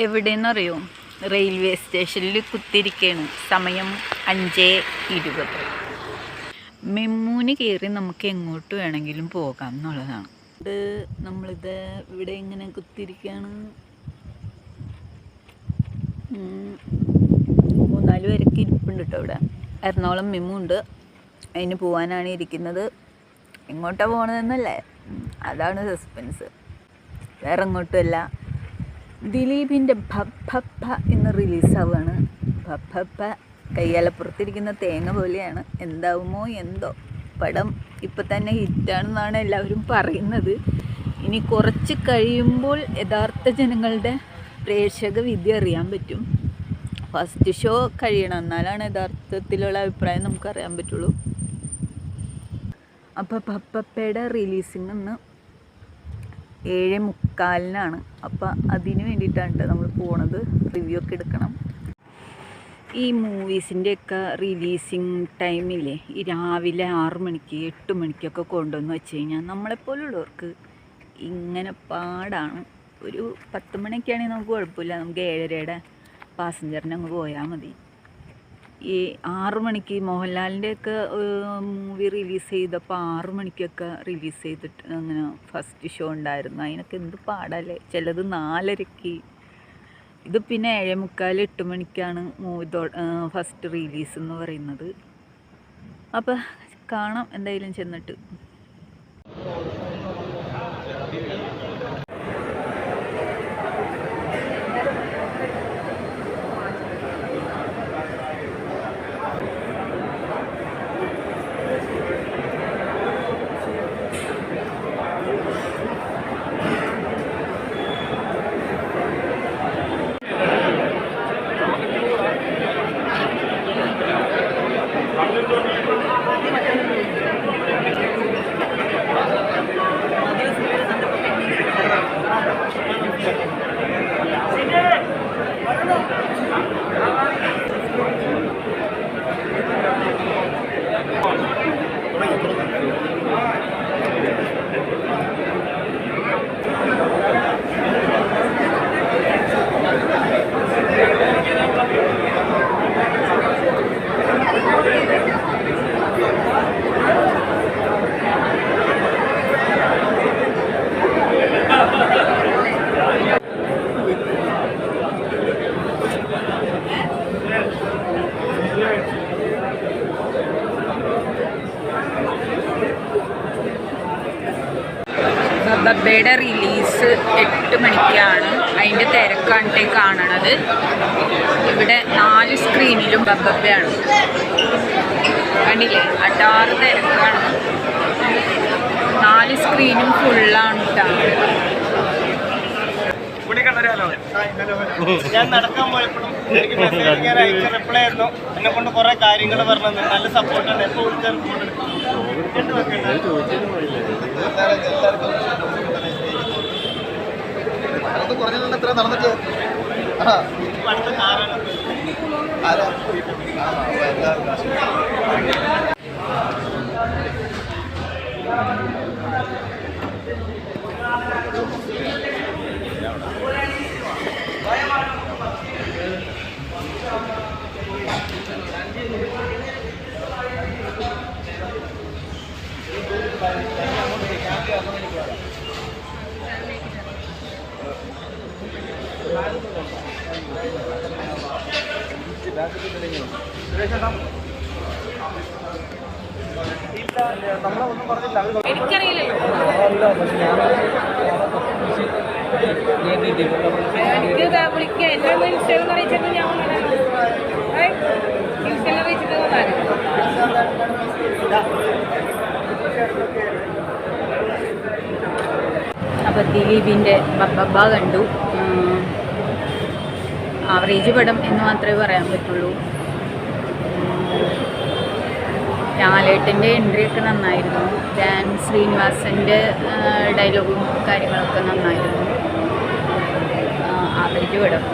എവിടെയെന്നറിയോ? Railway സ്റ്റേഷനിൽ കുത്തിരിക്കുകയാണ്. സമയം 5:20. മെമ്മൂന് കയറി നമുക്ക് എങ്ങോട്ട് വേണമെങ്കിലും പോകാം എന്നുള്ളതാണ്. നമ്മളിത് ഇവിടെ ഇങ്ങനെ കുത്തിരിക്കുകയാണ്. 3-4 പേരൊക്കെ ഇരിപ്പുണ്ട് കേട്ടോ ഇവിടെ. എറണാകുളം മെമ്മു ഉണ്ട്. അതിന് പോകാനാണ് ഇരിക്കുന്നത്. എങ്ങോട്ടാണ് പോകണതെന്നല്ലേ, അതാണ് സസ്പെൻസ്. വേറെ എങ്ങോട്ടുമല്ല. ദിലീപിൻ്റെ ഭപ്പ ഇന്ന് റിലീസാവുകയാണ്. ഭപ്പ കയ്യാലപ്പുറത്തിരിക്കുന്ന തേങ്ങ പോലെയാണ്. എന്താവുമോ എന്തോ. പടം ഇപ്പം തന്നെ ഹിറ്റാണെന്നാണ് എല്ലാവരും പറയുന്നത്. ഇനി കുറച്ച് കഴിയുമ്പോൾ യഥാർത്ഥ ജനങ്ങളുടെ പ്രേക്ഷക വിധി അറിയാൻ പറ്റും. ഫസ്റ്റ് ഷോ കഴിയണം, എന്നാലാണ് യഥാർത്ഥത്തിലുള്ള അഭിപ്രായം നമുക്കറിയാൻ പറ്റുള്ളൂ. അപ്പോൾ ഭപ്പയുടെ റിലീസിങ് ഇന്ന് 7:45 അപ്പോൾ അതിന് വേണ്ടിയിട്ടാണ് നമ്മൾ പോണത്. റിവ്യൂ ഒക്കെ എടുക്കണം. ഈ മൂവീസിൻ്റെയൊക്കെ റിലീസിങ് ടൈമില്ലേ, ഈ രാവിലെ 6 മണിക്ക് 8 മണിക്കൊക്കെ കൊണ്ടുവന്ന് വെച്ച് കഴിഞ്ഞാൽ നമ്മളെപ്പോലുള്ളവർക്ക് ഇങ്ങനെ പാടാണ്. ഒരു 10 മണിക്കാണെങ്കിൽ നമുക്ക് കുഴപ്പമില്ല, നമുക്ക് 7:30 പാസഞ്ചറിന് അങ്ങ് പോയാൽ മതി. ഈ 6 മണിക്ക് മോഹൻലാലിൻ്റെയൊക്കെ മൂവി റിലീസ് ചെയ്തപ്പോൾ 6 മണിക്കൊക്കെ റിലീസ് ചെയ്തിട്ട് അങ്ങനെ ഫസ്റ്റ് ഷോ ഉണ്ടായിരുന്നു. അതിനൊക്കെ എന്ത് പാടല്ലേ. ചിലത് 4:30. ഇത് പിന്നെ 7:45 8 മണിക്കാണ് മൂവി ഫസ്റ്റ് റിലീസ് എന്ന് പറയുന്നത്. അപ്പം കാണാം എന്തായാലും ചെന്നിട്ട്. ബബ്ബയുടെ റിലീസ് 8 മണിക്കാണ്. അതിൻ്റെ തിരക്കാണ് കാണണത്. ഇവിടെ 4 സ്ക്രീനിലും ബബ്ബയാണ്. കണ്ടില്ലേ, അടാറ് തിരക്കാണ്. 4 സ്ക്രീനും ഫുള്ളാണ് കേട്ടോ. ഞാൻ നടക്കാൻ പോയപ്പോഴും എനിക്ക് മെസ്സേജ് ഞാൻ അയച്ച റിപ്ലൈ ആയിരുന്നു. എന്നെ കൊണ്ട് കുറെ കാര്യങ്ങൾ പറഞ്ഞത്. നല്ല സപ്പോർട്ടാണ്. എപ്പോൾ വിളിച്ചാലും എത്ര നടന്നിട്ട് അടുത്ത കാറാണ്. എനിക്കറിയില്ലല്ലോ. വിളിക്കുക എന്നെ ഇൻസ്റ്റയിൽ അറിയിച്ചിട്ട് ഞാൻ ഇൻസ്റ്റയിൽ അറിയിച്ചിട്ട് വന്നാലും. അപ്പോൾ ദിലീപിൻ്റെ ബബ്ബ കണ്ടു. ആവറേജ് പടം എന്ന് മാത്രമേ പറയാൻ പറ്റുള്ളൂ. ലാലേട്ടൻ്റെ എൻട്രി ഒക്കെ നന്നായിരുന്നു. ശ്രീനിവാസൻ്റെ ഡയലോഗും കാര്യങ്ങളൊക്കെ നന്നായിരുന്നു. ആവറേജ് പടം.